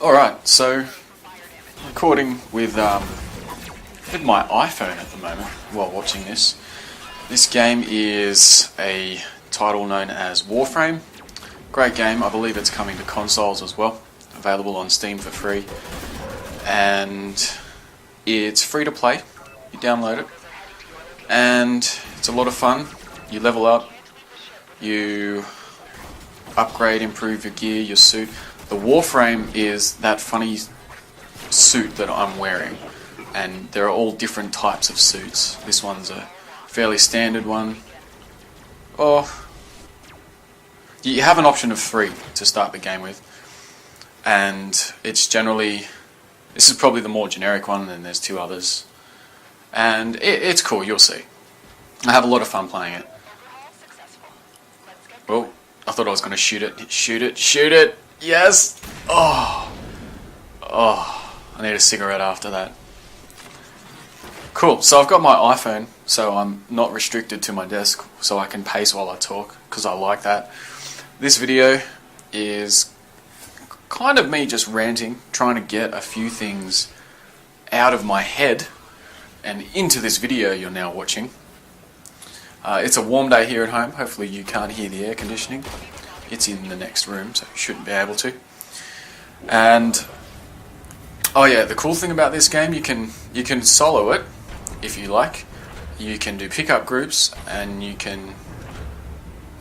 Alright, so recording with my iPhone at the moment while watching this. This game is a title known as WARFRAME. Great game. I believe it's coming to consoles as well. Available on Steam for free. And it's free to play. You download it. And it's a lot of fun. You level up. You upgrade, improve your gear, your suit. The Warframe is that funny suit that I'm wearing, and there are all different types of suits. This one's a fairly standard one. You have an option of 3 to start the game with, and it's generally, this is probably the more generic one, and then there's 2 others, and it's cool. You'll see. I have a lot of fun playing it. Oh, I thought I was going to shoot it. Shoot it! Yes! Oh, I need a cigarette after that. Cool, so I've got my iPhone, so I'm not restricted to my desk, so I can pace while I talk, because I like that. This video is kind of me just ranting, trying to get a few things out of my head and into this video you're now watching. It's a warm day here at home. Hopefully you can't hear the air conditioning. It's in the next room, so you shouldn't be able to. And oh yeah, the cool thing about this game, you can solo it if you like. You can do pickup groups, and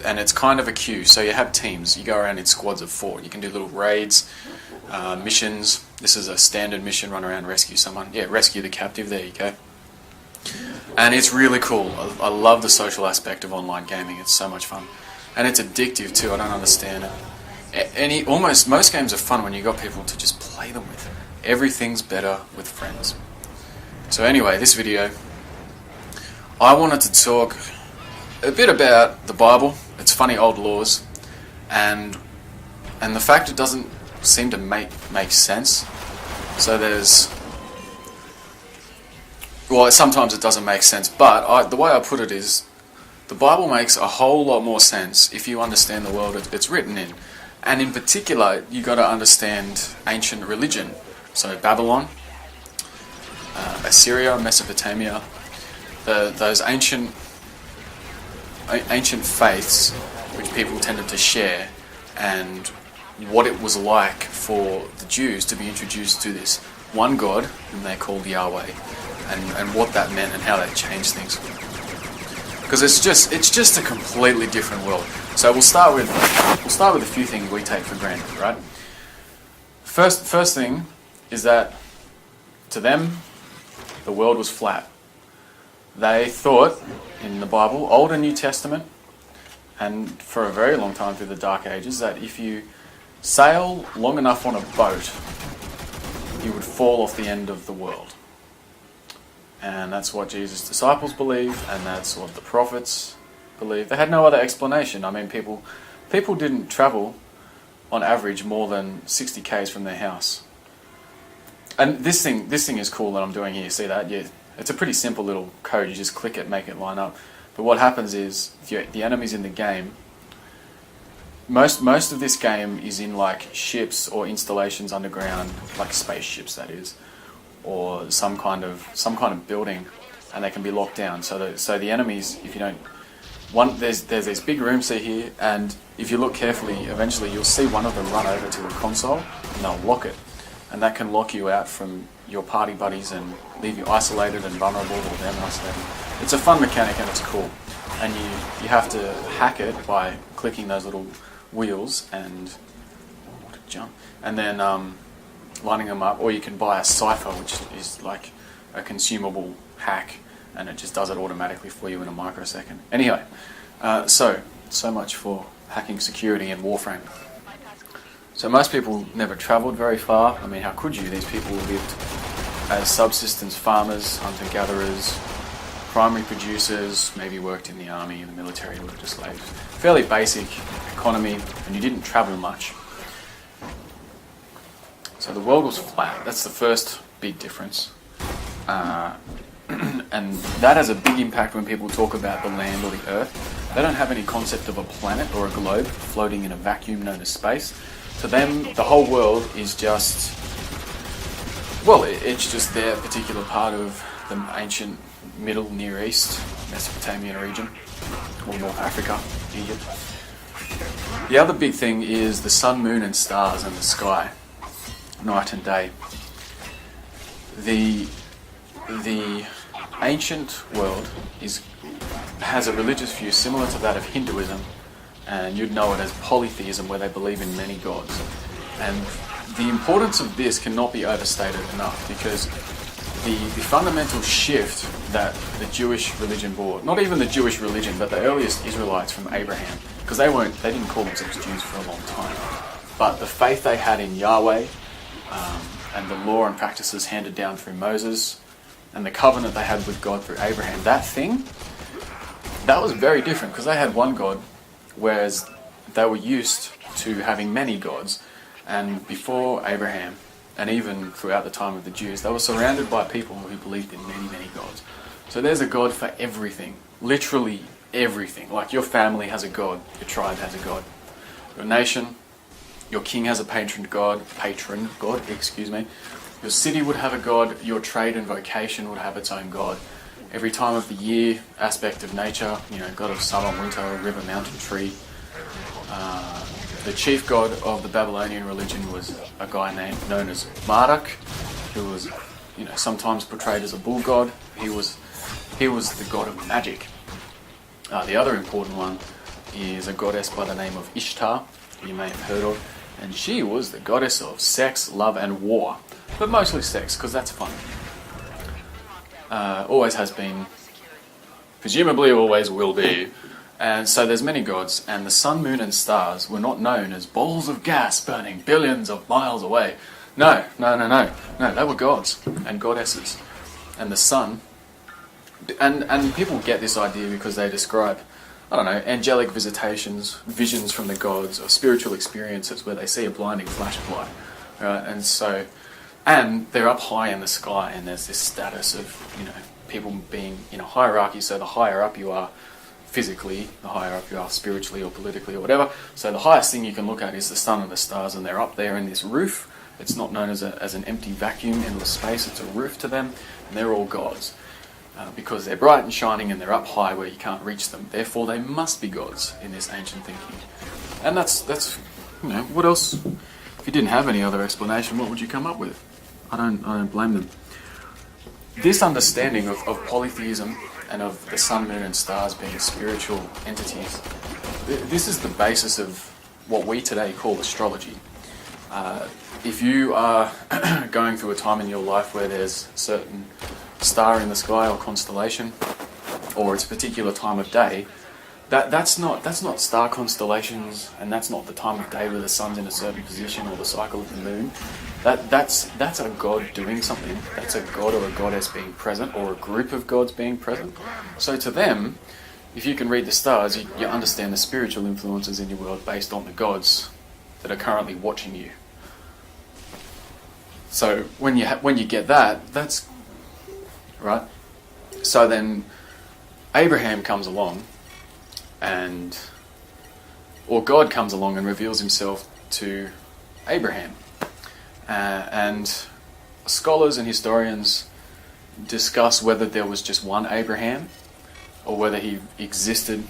it's kind of a queue. So you have teams. You go around in squads of 4. You can do little raids, missions. This is a standard mission: run around, rescue someone. Yeah, rescue the captive. There you go. And it's really cool. I love the social aspect of online gaming. It's so much fun. And it's addictive too. I don't understand it. Most games are fun when you got people to just play them with. Everything's better with friends. So anyway, this video, I wanted to talk a bit about the Bible, its funny old laws, and the fact it doesn't seem to make sense. So sometimes it doesn't make sense, but the way I put it is, the Bible makes a whole lot more sense if you understand the world it's written in. And in particular, you got to understand ancient religion. So Babylon, Assyria, Mesopotamia, those ancient faiths which people tended to share, and what it was like for the Jews to be introduced to this one God, whom they called Yahweh, and what that meant and how that changed things. Because it's just a completely different world. So we'll start with a few things we take for granted, right? First thing is that to them the world was flat. They thought in the Bible, Old and New Testament, and for a very long time through the Dark Ages, that if you sail long enough on a boat, you would fall off the end of the world. And that's what Jesus' disciples believed, and that's what the prophets believed. They had no other explanation. I mean, people didn't travel, on average, more than 60 k's from their house. And this thing is cool that I'm doing here. See that? Yeah, it's a pretty simple little code. You just click it, make it line up. But what happens is, the enemies in the game, most of this game is in like ships or installations underground, like spaceships, that is, or some kind of building, and they can be locked down. So the enemies, if you don't, there's these big rooms here, and if you look carefully, eventually you'll see one of them run over to a console, and they'll lock it, and that can lock you out from your party buddies and leave you isolated and vulnerable, or them isolated. It's a fun mechanic and it's cool, and you have to hack it by clicking those little wheels and then lining them up, or you can buy a cipher, which is like a consumable hack, and it just does it automatically for you in a microsecond. Anyway, so much for hacking security in Warframe. So most people never travelled very far. I mean, how could you? These people lived as subsistence farmers, hunter-gatherers, primary producers, maybe worked in the army, in the military, worked as slaves. Fairly basic economy, and you didn't travel much. So the world was flat. That's the first big difference. And that has a big impact when people talk about the land or the earth. They don't have any concept of a planet or a globe floating in a vacuum known as space. To them, the whole world is just, well, it's just their particular part of the ancient Middle Near East, Mesopotamian region, or North Africa, Egypt. The other big thing is the sun, moon and stars and the sky, night and day. The ancient world has a religious view similar to that of Hinduism, and you'd know it as polytheism, where they believe in many gods. And the importance of this cannot be overstated enough, because the fundamental shift that the Jewish religion brought, not even the Jewish religion, but the earliest Israelites from Abraham, because they didn't call themselves Jews for a long time, but the faith they had in Yahweh, and the law and practices handed down through Moses, and the covenant they had with God through Abraham, that was very different, because they had one God, whereas they were used to having many gods. And before Abraham, and even throughout the time of the Jews, they were surrounded by people who believed in many, many gods. So there's a God for everything, literally everything. Like your family has a God, your tribe has a God, your nation, your king has a patron god, your city would have a god, your trade and vocation would have its own god. Every time of the year, aspect of nature, god of summer, winter, river, mountain, tree. The chief god of the Babylonian religion was a guy known as Marduk, who was, sometimes portrayed as a bull god. He was the god of magic. The other important one is a goddess by the name of Ishtar, who you may have heard of, and she was the goddess of sex, love, and war, but mostly sex, because that's fun. Always has been, presumably always will be. And so there's many gods, and the sun, moon and stars were not known as balls of gas burning billions of miles away. No, they were gods and goddesses. And the sun, and people get this idea because they describe, angelic visitations, visions from the gods, or spiritual experiences where they see a blinding flash of light. Right? And they're up high in the sky, and there's this status of, people being in a hierarchy. So the higher up you are physically, the higher up you are spiritually or politically or whatever. So the highest thing you can look at is the sun and the stars, and they're up there in this roof. It's not known as an empty vacuum, endless space. It's a roof to them, and they're all gods. Because they're bright and shining, and they're up high where you can't reach them. Therefore, they must be gods in this ancient thinking. And that's what else? If you didn't have any other explanation, what would you come up with? I don't blame them. This understanding of polytheism and of the sun, moon and stars being spiritual entities, this is the basis of what we today call astrology. If you are going through a time in your life where there's a certain star in the sky or constellation, or it's a particular time of day, that's not star constellations, and that's not the time of day where the sun's in a certain position or the cycle of the moon. That's a god doing something. That's a god or a goddess being present, or a group of gods being present. So to them, if you can read the stars, you understand the spiritual influences in your world based on the gods that are currently watching you. So when you get that, that's right. So then Abraham comes along, or God comes along and reveals himself to Abraham. And scholars and historians discuss whether there was just one Abraham, or whether he existed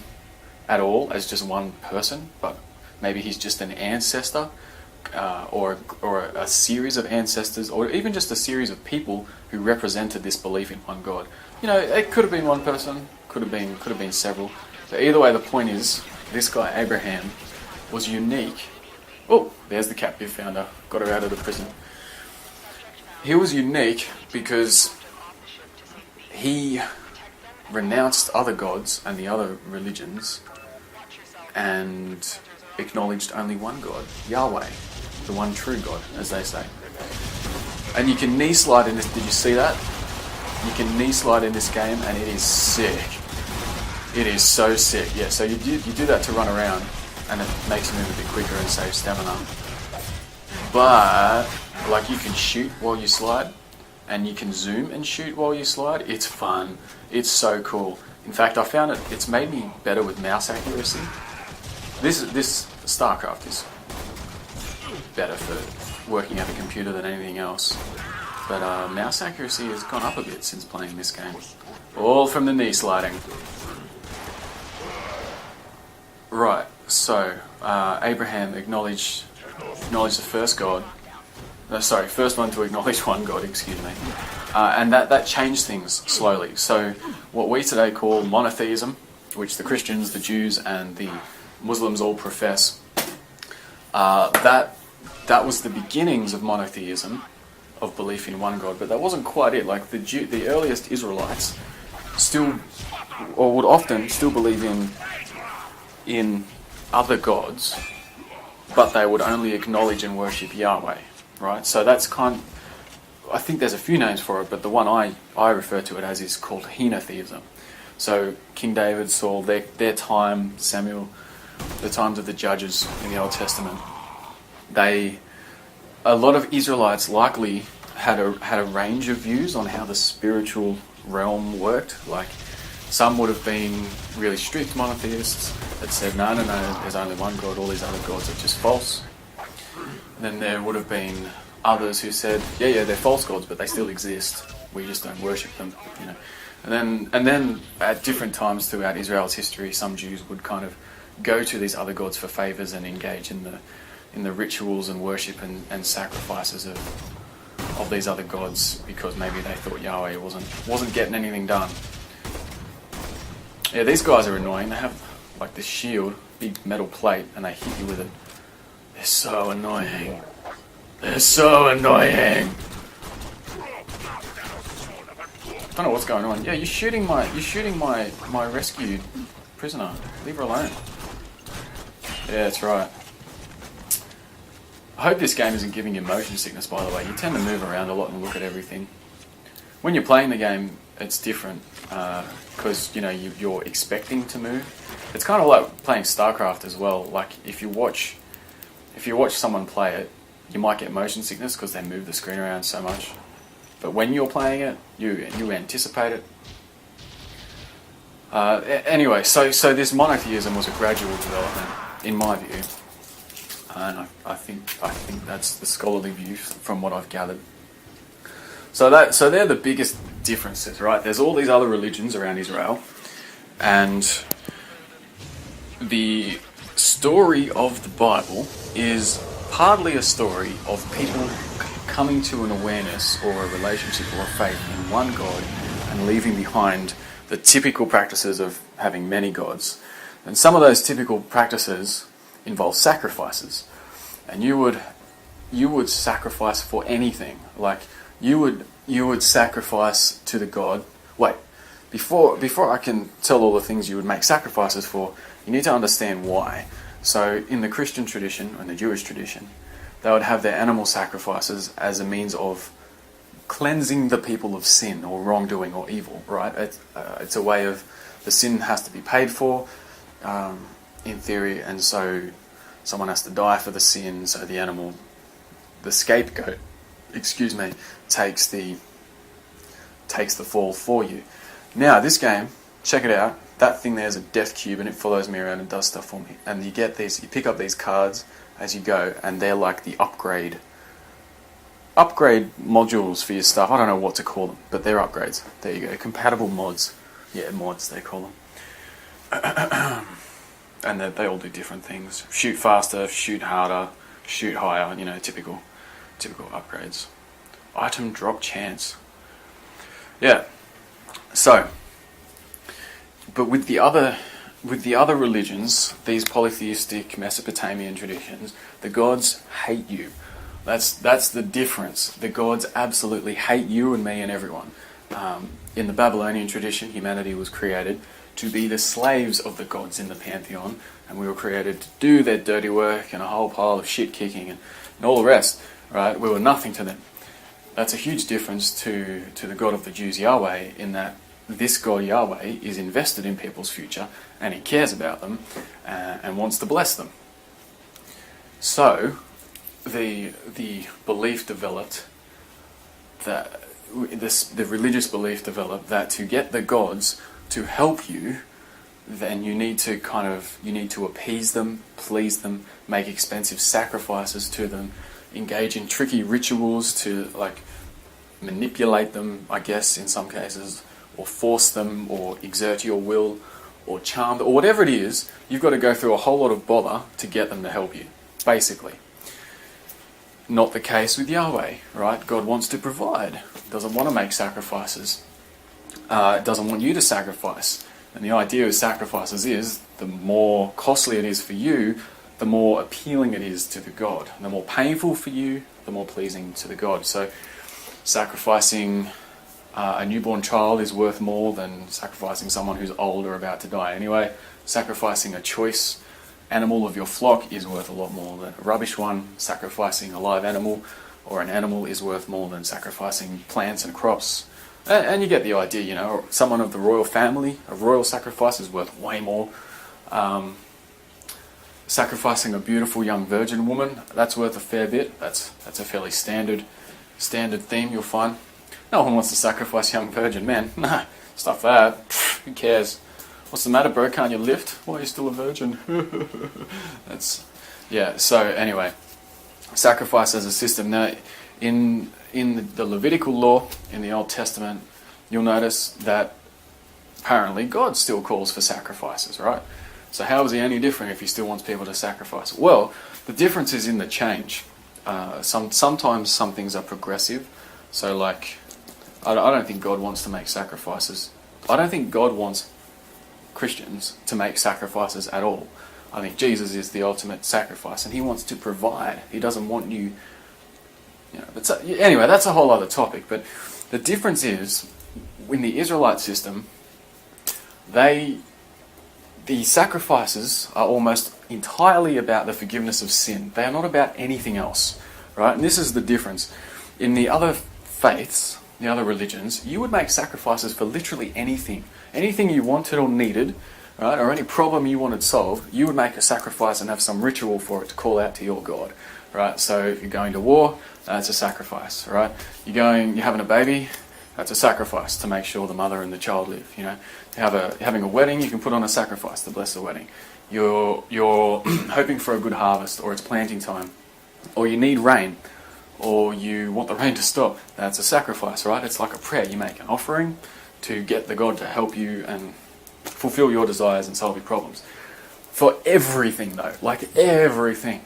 at all as just one person, but maybe he's just an ancestor, or a series of ancestors, or even just a series of people who represented this belief in one God. It could have been one person, could have been several. So either way, the point is, this guy Abraham was unique. Oh, there's the captive found her. Got her out of the prison. He was unique because he renounced other gods and the other religions and acknowledged only one God, Yahweh, the one true God, as they say. And you can knee slide in this. Did you see that? You can knee slide in this game, and it is sick. It is so sick. Yeah, so you do that to run around, and it makes you move a bit quicker and save stamina. But you can shoot while you slide, and you can zoom and shoot while you slide. It's fun. It's so cool. In fact, I found it's made me better with mouse accuracy. This StarCraft is better for working at a computer than anything else. But mouse accuracy has gone up a bit since playing this game. All from the knee sliding. Right, so Abraham acknowledged the first God. First one to acknowledge one God, excuse me. And that changed things slowly. So what we today call monotheism, which the Christians, the Jews, and the Muslims all profess, that was the beginnings of monotheism, of belief in one God. But that wasn't quite it. Like the earliest Israelites would often still believe in other gods, but they would only acknowledge and worship Yahweh. Right, so that's I think there's a few names for it, but the one I refer to it as is called henotheism. So King David, Saul, their time, Samuel, the times of the judges in the Old Testament, a lot of Israelites likely had a range of views on how the spiritual realm worked. Like some would have been really strict monotheists that said, no, there's only one God, all these other gods are just false. Then there would have been others who said, yeah, they're false gods, but they still exist. We just don't worship them, you know. And then at different times throughout Israel's history, some Jews would kind of go to these other gods for favors and engage in the rituals and worship and sacrifices of these other gods because maybe they thought Yahweh wasn't getting anything done. Yeah, these guys are annoying. They have like this shield, big metal plate, and they hit you with it. They're so annoying. They're so annoying. I don't know what's going on. Yeah, you're shooting my rescued prisoner. Leave her alone. Yeah, that's right. I hope this game isn't giving you motion sickness, by the way. You tend to move around a lot and look at everything. When you're playing the game, it's different because you're expecting to move. It's kind of like playing StarCraft as well. Like if you watch someone play it, you might get motion sickness because they move the screen around so much. But when you're playing it, you anticipate it. Anyway, so this monotheism was a gradual development, in my view, and I think that's the scholarly view from what I've gathered. So they're the biggest differences, right? There's all these other religions around Israel, and the story of the Bible is partly a story of people coming to an awareness or a relationship or a faith in one God and leaving behind the typical practices of having many gods. And some of those typical practices involve sacrifices. And you would sacrifice for anything. Like you would sacrifice to the God. Wait, before I can tell all the things you would make sacrifices for, you need to understand why. So in the Christian tradition, and the Jewish tradition, they would have their animal sacrifices as a means of cleansing the people of sin or wrongdoing or evil, right? It's a way of the sin has to be paid for, in theory, and so someone has to die for the sin, so the animal, the scapegoat, takes the fall for you. Now, this game, check it out. That thing there is a death cube and it follows me around and does stuff for me. And you pick up these cards as you go, and they're like the upgrade modules for your stuff. I don't know what to call them, but they're upgrades. There you go. Compatible mods. Yeah, mods they call them. And they all do different things. Shoot faster, shoot harder, shoot higher, typical upgrades. Item drop chance. Yeah. So, but with the other religions, these polytheistic Mesopotamian traditions, the gods hate you. That's the difference. The gods absolutely hate you and me and everyone. In the Babylonian tradition, humanity was created to be the slaves of the gods in the pantheon, and we were created to do their dirty work and a whole pile of shit kicking and all the rest. Right? We were nothing to them. That's a huge difference to the God of the Jews, Yahweh, in that this God Yahweh is invested in people's future and he cares about them and wants to bless them. So the belief developed that the religious belief developed that to get the gods to help you, then you need to appease them, please them, make expensive sacrifices to them, engage in tricky rituals to like manipulate them, I guess, in some cases, or force them, or exert your will, or charm them, or whatever it is. You've got to go through a whole lot of bother to get them to help you, basically. Not the case with Yahweh, right? God wants to provide, doesn't want to make sacrifices, doesn't want you to sacrifice. And the idea of sacrifices is, the more costly it is for you, the more appealing it is to the God. And the more painful for you, the more pleasing to the God. So sacrificing a newborn child is worth more than sacrificing someone who's old or about to die anyway. Sacrificing a choice animal of your flock is worth a lot more than a rubbish one. Sacrificing a live animal or an animal is worth more than sacrificing plants and crops. And you get the idea, you know, someone of the royal family, a royal sacrifice is worth way more. Sacrificing a beautiful young virgin woman, that's worth a fair bit. That's a fairly standard theme you'll find. No one wants to sacrifice young virgin men. Nah, stuff that. Who cares? What's the matter, bro? Can't you lift? Why are you still a virgin? So anyway, sacrifice as a system. Now, in the Levitical law, in the Old Testament, you'll notice that apparently God still calls for sacrifices, right? So how is he any different if he still wants people to sacrifice? Well, the difference is in the change. Sometimes some things are progressive. So like, I don't think God wants to make sacrifices. I don't think God wants Christians to make sacrifices at all. I think Jesus is the ultimate sacrifice, and he wants to provide. He doesn't want you, But anyway, that's a whole other topic. But the difference is, in the Israelite system, the sacrifices are almost entirely about the forgiveness of sin. They are not about anything else, right? And this is the difference. In the other faiths, the other religions, you would make sacrifices for literally anything. Anything you wanted or needed, right, or any problem you wanted solved, you would make a sacrifice and have some ritual for it to call out to your God, right? So if you're going to war, that's a sacrifice, right? You're having a baby, that's a sacrifice to make sure the mother and the child live, having a wedding, you can put on a sacrifice to bless the wedding. You're hoping for a good harvest, or it's planting time, or you need rain, or you want the rain to stop, that's a sacrifice, right? It's like a prayer. You make an offering to get the God to help you and fulfill your desires and solve your problems. For everything though, like everything.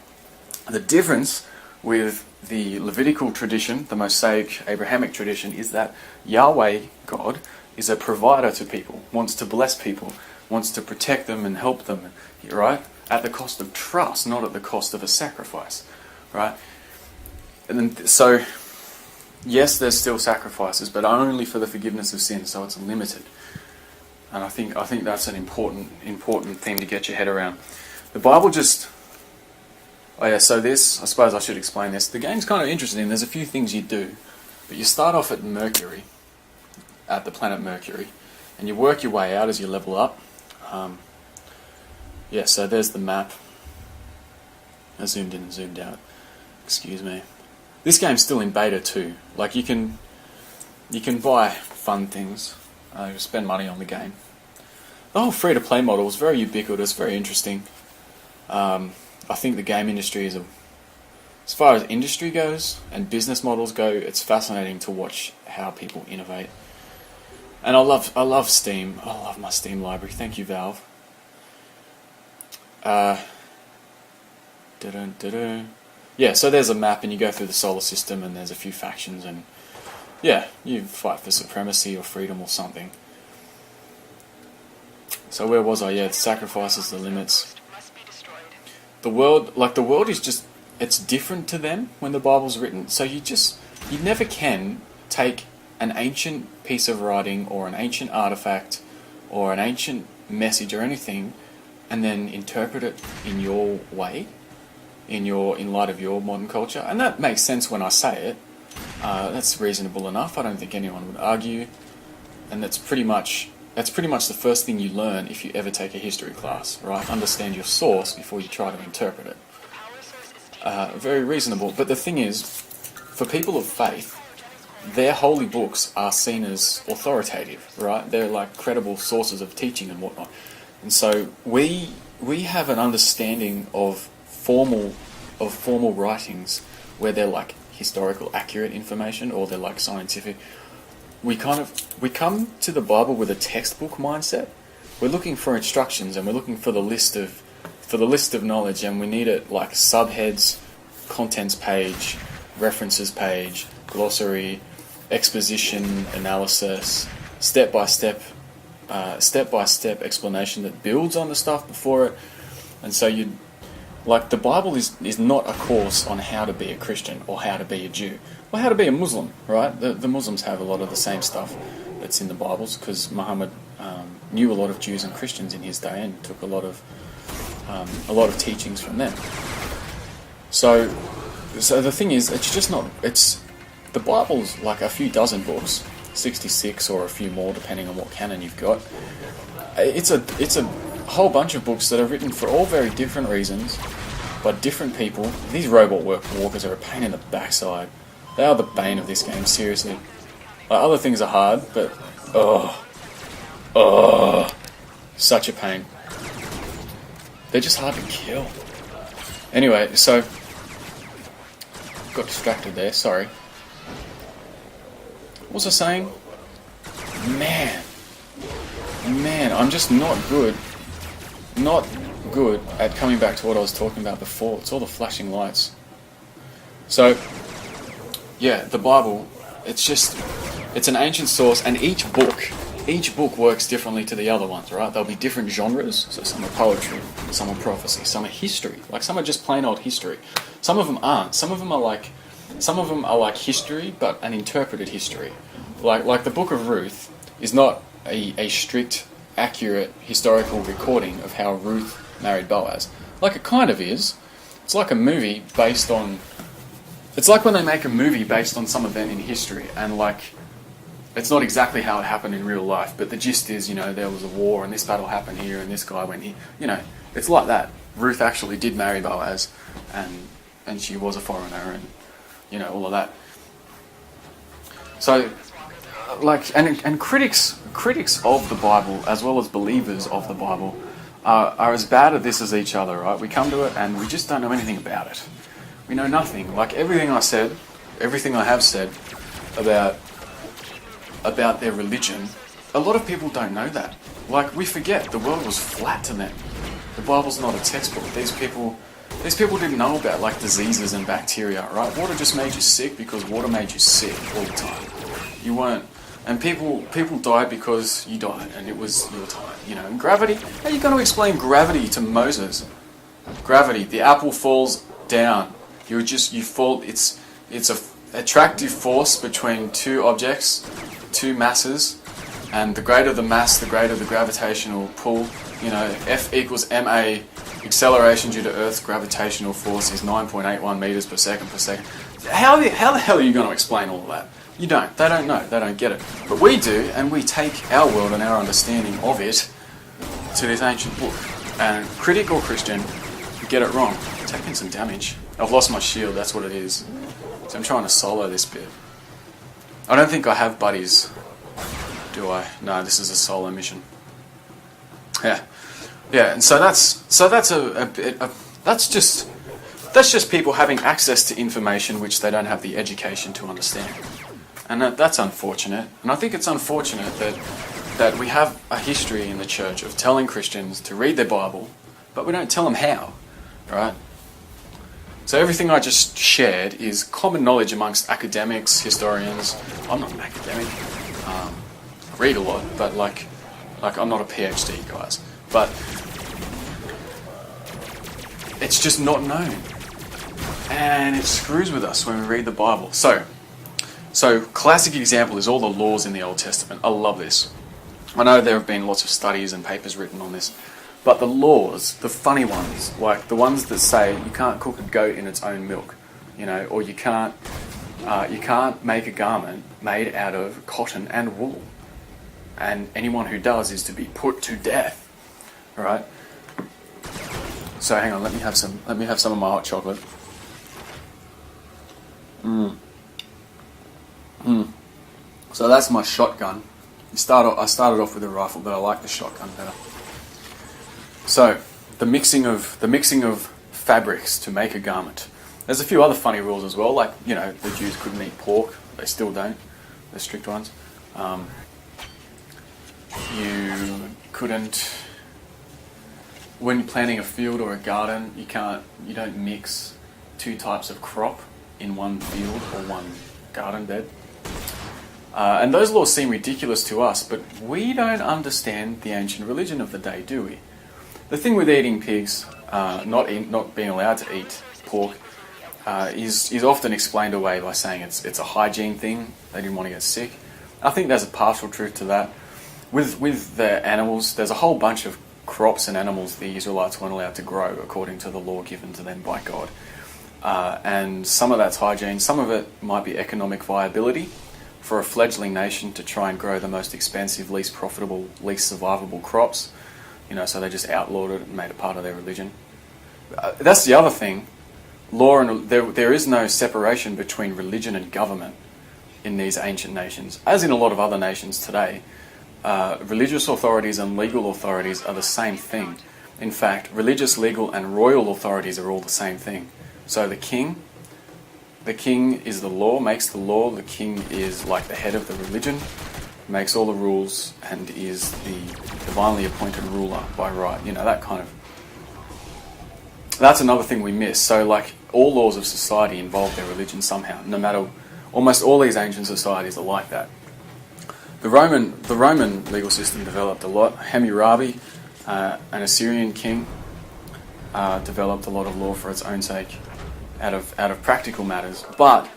The difference with the Levitical tradition, the Mosaic Abrahamic tradition, is that Yahweh, God, is a provider to people, wants to bless people, wants to protect them and help them, right? At the cost of trust, not at the cost of a sacrifice, right? And then, so, yes, there's still sacrifices, but only for the forgiveness of sin, so it's limited. And I think that's an important thing to get your head around. The Bible just... Oh yeah, so this, I suppose I should explain this. The game's kind of interesting. There's a few things you do. But you start off at Mercury, at the planet Mercury, and you work your way out as you level up. So there's the map. I zoomed in and zoomed out. Excuse me. This game's still in beta too. Like you can buy fun things. You spend money on the game. The whole free-to-play model is very ubiquitous, very interesting. I think the game industry is as far as industry goes and business models go, it's fascinating to watch how people innovate. And I love Steam. I love my Steam library. Thank you, Valve. So there's a map and you go through the solar system and there's a few factions and you fight for supremacy or freedom or something. So where was I? The sacrifices, the limits. The world is just, it's different to them when the Bible's written. So you never can take an ancient piece of writing or an ancient artifact or an ancient message or anything and then interpret it in your way, in light of your modern culture. And that makes sense when I say it. That's reasonable enough. I don't think anyone would argue. And that's pretty much the first thing you learn if you ever take a history class, right? Understand your source before you try to interpret it. Very reasonable. But the thing is, for people of faith, their holy books are seen as authoritative, right? They're like credible sources of teaching and whatnot. And so we have an understanding of formal writings where they're like historical accurate information or they're like scientific. We come to the Bible with a textbook mindset. We're looking for instructions and we're looking for the list of knowledge, and we need it like subheads, contents page, references page, glossary, exposition, analysis, step-by-step explanation that builds on the stuff before it. And so the Bible is not a course on how to be a Christian or how to be a Jew or how to be a Muslim, right? The Muslims have a lot of the same stuff that's in the Bibles because Muhammad knew a lot of Jews and Christians in his day and took a lot of teachings from them. So the thing is, the Bible's like a few dozen books, 66 or a few more depending on what canon you've got. It's a whole bunch of books that are written for all very different reasons by different people. These robot walkers are a pain in the backside. They are the bane of this game, seriously. Other things are hard, but such a pain. They're just hard to kill. Anyway, so got distracted there, sorry. What was I saying? Man, I'm just not good at coming back to what I was talking about before. It's all the flashing lights. So, yeah, the Bible, it's an ancient source, and each book works differently to the other ones, right? There'll be different genres, so some are poetry, some are prophecy, some are history, like some are just plain old history. Some of them aren't. Some of them are like history, but an interpreted history. Like the Book of Ruth is not a strict, accurate historical recording of how Ruth married Boaz. Like it kind of is. It's like a movie based on... It's like when they make a movie based on some event in history, and like... It's not exactly how it happened in real life, but the gist is, there was a war and this battle happened here and this guy went here. It's like that. Ruth actually did marry Boaz, and she was a foreigner, and all of that. So, and critics of the Bible, as well as believers of the Bible, are as bad at this as each other, right? We come to it and we just don't know anything about it. We know nothing. Like everything I have said about their religion, a lot of people don't know that. Like, we forget the world was flat to them. The Bible's not a textbook. These people didn't know about, like, diseases and bacteria, right? Water just made you sick because water made you sick all the time. You weren't... And people died because you died, and it was your time, And gravity, how are you going to explain gravity to Moses? Gravity, the apple falls down. You fall... It's a attractive force between two objects, two masses, and the greater the mass, the greater the gravitational pull. F equals ma, acceleration due to Earth's gravitational force is 9.81 meters per second. How the hell are you going to explain all of that? You don't. They don't know. They don't get it. But we do, and we take our world and our understanding of it to this ancient book. And critic or Christian, you get it wrong. I'm taking some damage. I've lost my shield, that's what it is. So I'm trying to solo this bit. I don't think I have buddies, do I? No, this is a solo mission. Yeah, and so that's just people having access to information which they don't have the education to understand, and that's unfortunate. And I think it's unfortunate that we have a history in the church of telling Christians to read their Bible, but we don't tell them how, right? So everything I just shared is common knowledge amongst academics, historians. I'm not an academic. I read a lot, but like I'm not a PhD, guys. But it's just not known, and it screws with us when we read the Bible. So classic example is all the laws in the Old Testament. I love this. I know there have been lots of studies and papers written on this. But the laws, the funny ones, like the ones that say you can't cook a goat in its own milk, or you can't make a garment made out of cotton and wool, and anyone who does is to be put to death. All right. So hang on, let me have some of my hot chocolate. So that's my shotgun. I started off with a rifle, but I like the shotgun better. So the mixing of fabrics to make a garment. There's a few other funny rules as well, like, you know, the Jews couldn't eat pork. They still don't. They're strict ones. You couldn't, when you're planting a field or a garden, you don't mix two types of crop in one field or one garden bed. And those laws seem ridiculous to us, but we don't understand the ancient religion of the day, do we? The thing with eating pigs, not being allowed to eat pork, is often explained away by saying it's a hygiene thing. They didn't want to get sick. I think there's a partial truth to that. With the animals, there's a whole bunch of crops and animals the Israelites weren't allowed to grow according to the law given to them by God. And some of that's hygiene, some of it might be economic viability for a fledgling nation to try and grow the most expensive, least profitable, least survivable crops. You know, so they just outlawed it and made it part of their religion. That's the other thing. Law and there is no separation between religion and government in these ancient nations, as in a lot of other nations today. Religious authorities and legal authorities are the same thing. In fact, religious, legal, and royal authorities are all the same thing. So the king is the law, makes the law. The king is like the head of the religion, makes all the rules, and is the divinely appointed ruler by right. You know, that kind of... That's another thing we miss. So, like, all laws of society involve their religion somehow. No matter... Almost all these ancient societies are like that. The Roman legal system developed a lot. Hammurabi, an Assyrian king, developed a lot of law for its own sake, out of practical matters. But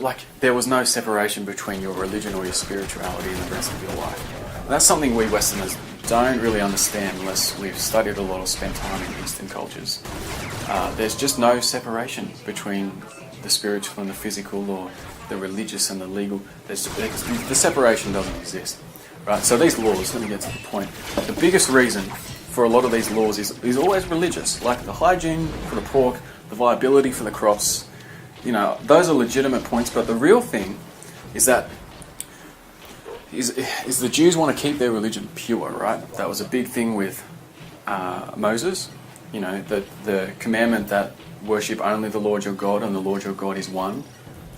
like, there was no separation between your religion or your spirituality and the rest of your life. And that's something we Westerners don't really understand unless we've studied a lot or spent time in Eastern cultures. There's just no separation between the spiritual and the physical, or the religious and the legal. The separation doesn't exist, right? So these laws, let me get to the point. The biggest reason for a lot of these laws is always religious, like the hygiene for the pork, the viability for the crops. You know, those are legitimate points, but the real thing is that is the Jews want to keep their religion pure, right? That was a big thing with Moses. You know, the commandment that worship only the Lord your God, and the Lord your God is one,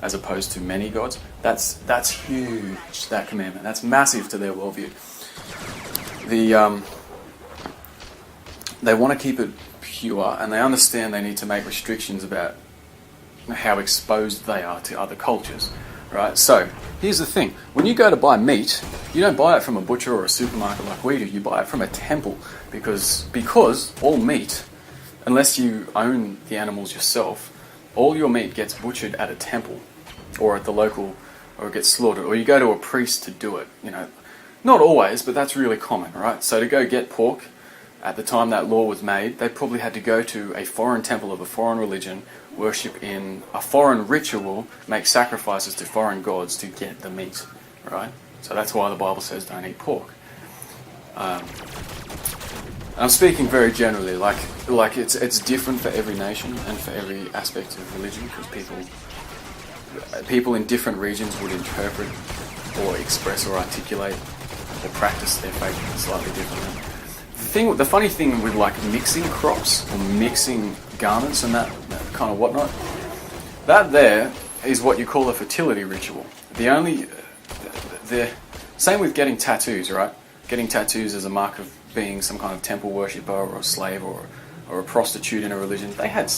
as opposed to many gods. That's huge, that commandment. That's massive to their worldview. They want to keep it pure, and they understand they need to make restrictions about how exposed they are to other cultures, right? So, here's the thing. When you go to buy meat, you don't buy it from a butcher or a supermarket like we do. You buy it from a temple, because all meat, unless you own the animals yourself, all your meat gets butchered at a temple or at the local, or it gets slaughtered, or you go to a priest to do it. You know, not always, but that's really common, right? So to go get pork, at the time that law was made, they probably had to go to a foreign temple of a foreign religion, worship in a foreign ritual, make sacrifices to foreign gods to get the meat, right? So that's why the Bible says don't eat pork. I'm speaking very generally, like it's different for every nation and for every aspect of religion, because people in different regions would interpret or express or articulate or practice their faith slightly differently. The funny thing with like mixing crops or mixing garments and that kind of whatnot, that there is what you call a fertility ritual. The same with getting tattoos, right? Getting tattoos is a mark of being some kind of temple worshipper or a slave or a prostitute in a religion. They had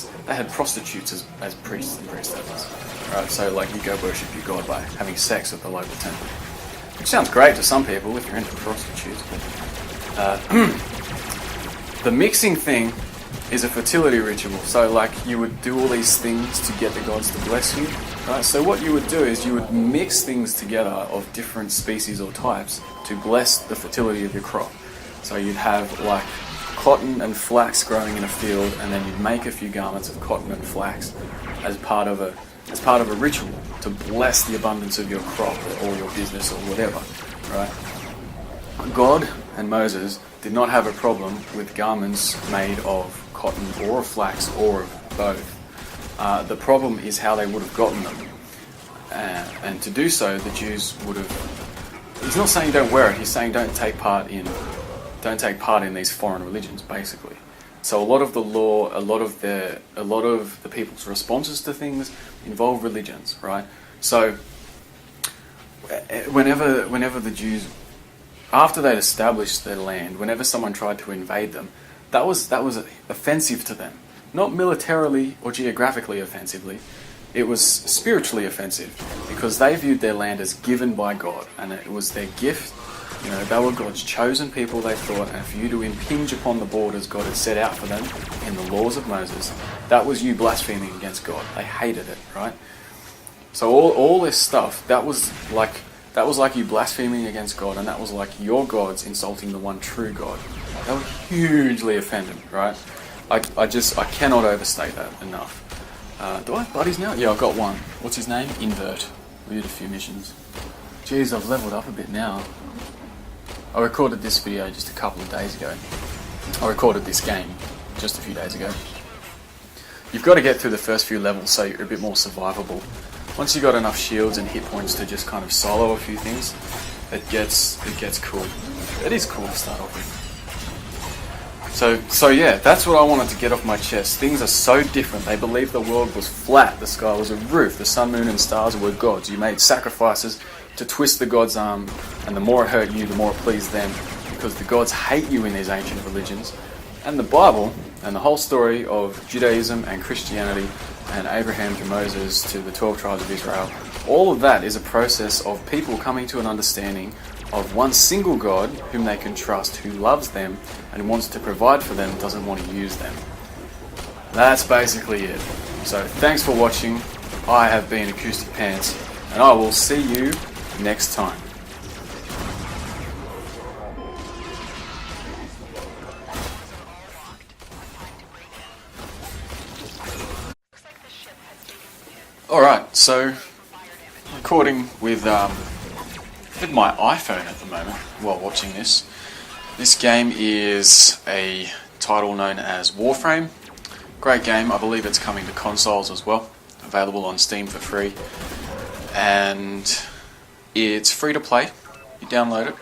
prostitutes as priests and priestesses, right? So like you go worship your god by having sex at the local temple, which sounds great to some people if you're into prostitutes. The mixing thing is a fertility ritual. So like you would do all these things to get the gods to bless you, right? So what you would do is you would mix things together of different species or types to bless the fertility of your crop. So you'd have like cotton and flax growing in a field, and then you'd make a few garments of cotton and flax as part of a ritual to bless the abundance of your crop or your business or whatever, right? God and Moses did not have a problem with garments made of cotton or of flax or of both. The problem is how they would have gotten them. And to do so, the Jews would have... He's not saying don't wear it, he's saying don't take part in don't take part in these foreign religions, basically. So a lot of the law, a lot of the people's responses to things involve religions, right? So whenever the Jews, after they'd established their land, whenever someone tried to invade them, that was offensive to them. Not militarily or geographically offensively, it was spiritually offensive, because they viewed their land as given by God, and it was their gift. You know, they were God's chosen people, they thought, and for you to impinge upon the borders God had set out for them in the laws of Moses, that was you blaspheming against God. They hated it, right? So all this stuff, that was like you blaspheming against God, and that was like your gods insulting the one true God. They were hugely offended, right? I cannot overstate that enough. Do I have buddies now? Yeah, I've got one. What's his name? Invert. We did a few missions. Jeez, I've leveled up a bit now. I recorded this video just a couple of days ago. I recorded this game just a few days ago. You've got to get through the first few levels so you're a bit more survivable. Once you've got enough shields and hit points to just kind of solo a few things, it gets cool. It is cool to start off with. So yeah, that's what I wanted to get off my chest. Things are so different. They believed the world was flat, the sky was a roof, the sun, moon and stars were gods. You made sacrifices to twist the god's arm, and the more it hurt you, the more it pleased them, because the gods hate you in these ancient religions. And the Bible, and the whole story of Judaism and Christianity, and Abraham to Moses to the 12 tribes of Israel, all of that is a process of people coming to an understanding of one single God whom they can trust, who loves them and wants to provide for them, doesn't want to use them. That's basically it. So thanks for watching. I have been Acoustic Pants, and I will see you next time. Alright, so recording with my iPhone at the moment while watching this. This game is a title known as WARFRAME. Great game. I believe it's coming to consoles as well. Available on Steam for free. And it's free to play. You download it.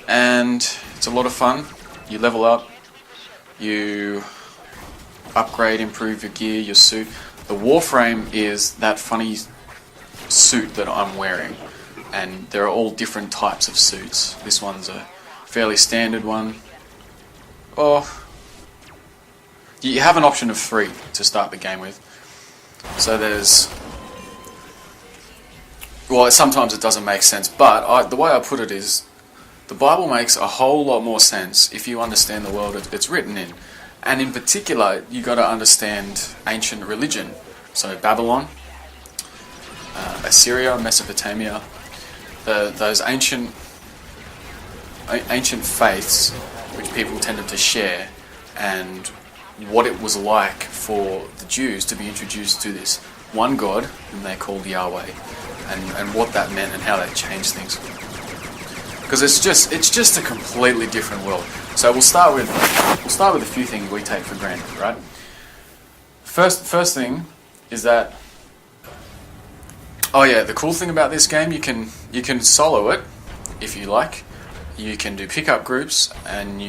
And it's a lot of fun. You level up. You upgrade, improve your gear, your suit. The Warframe is that funny suit that I'm wearing, and there are all different types of suits. This one's a fairly standard one. You have an option of 3 to start the game with. So sometimes it doesn't make sense, but the way I put it is, the Bible makes a whole lot more sense if you understand the world it's written in. And in particular, you got to understand ancient religion. So Babylon, Assyria, Mesopotamia, those ancient faiths which people tended to share, and what it was like for the Jews to be introduced to this one God whom they called Yahweh, and what that meant and how that changed things. Because it's just a completely different world. So we'll start with a few things we take for granted, right? First thing is that, the cool thing about this game, you can solo it if you like. You can do pickup groups, and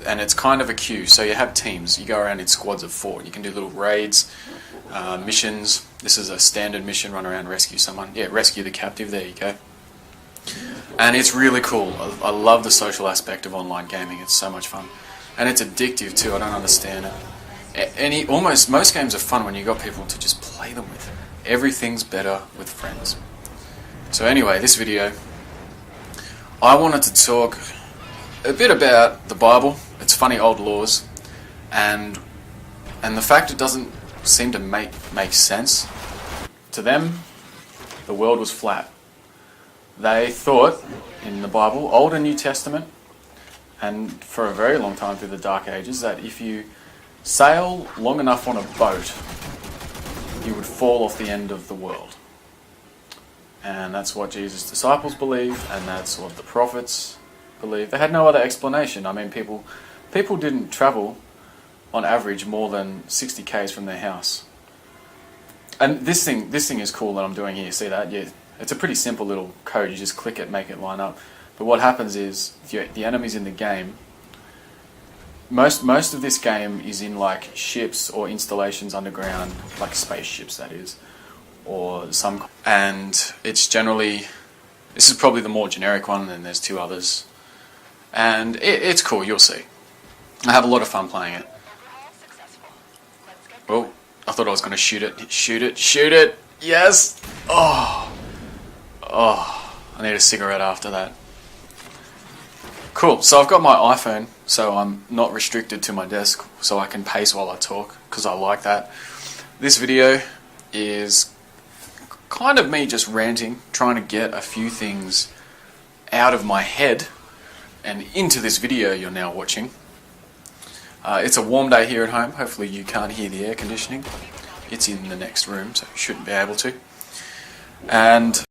it's kind of a queue. So you have teams. You go around in squads of 4. You can do little raids, missions. This is a standard mission: run around, rescue someone. Yeah, rescue the captive. There you go. And it's really cool. I love the social aspect of online gaming. It's so much fun, and it's addictive too. I don't understand it. Most games are fun when you got people to just play them with. Everything's better with friends. So anyway, this video, I wanted to talk a bit about the Bible, its funny old laws, and the fact it doesn't seem to make sense. To them, the world was flat. They thought, in the Bible, Old and New Testament, and for a very long time through the Dark Ages, that if you sail long enough on a boat, you would fall off the end of the world. And that's what Jesus' disciples believed, and that's what the prophets believed. They had no other explanation. I mean, people didn't travel, on average, more than 60 k's from their house. And this thing is cool that I'm doing here. See that? Yeah. It's a pretty simple little code. You just click it, make it line up. But what happens is, if the enemy's in the game, most of this game is in like ships or installations underground, like spaceships that is, or some, and it's generally, this is probably the more generic one, and then there's two others, and it's cool. You'll see. I have a lot of fun playing it. Oh, I thought I was going to shoot it. Shoot it. Shoot it. Yes. Oh. Oh. I need a cigarette after that. Cool. So I've got my iPhone, so I'm not restricted to my desk, so I can pace while I talk, because I like that. This video is kind of me just ranting, trying to get a few things out of my head and into this video you're now watching. It's a warm day here at home. Hopefully you can't hear the air conditioning. It's in the next room, so you shouldn't be able to. And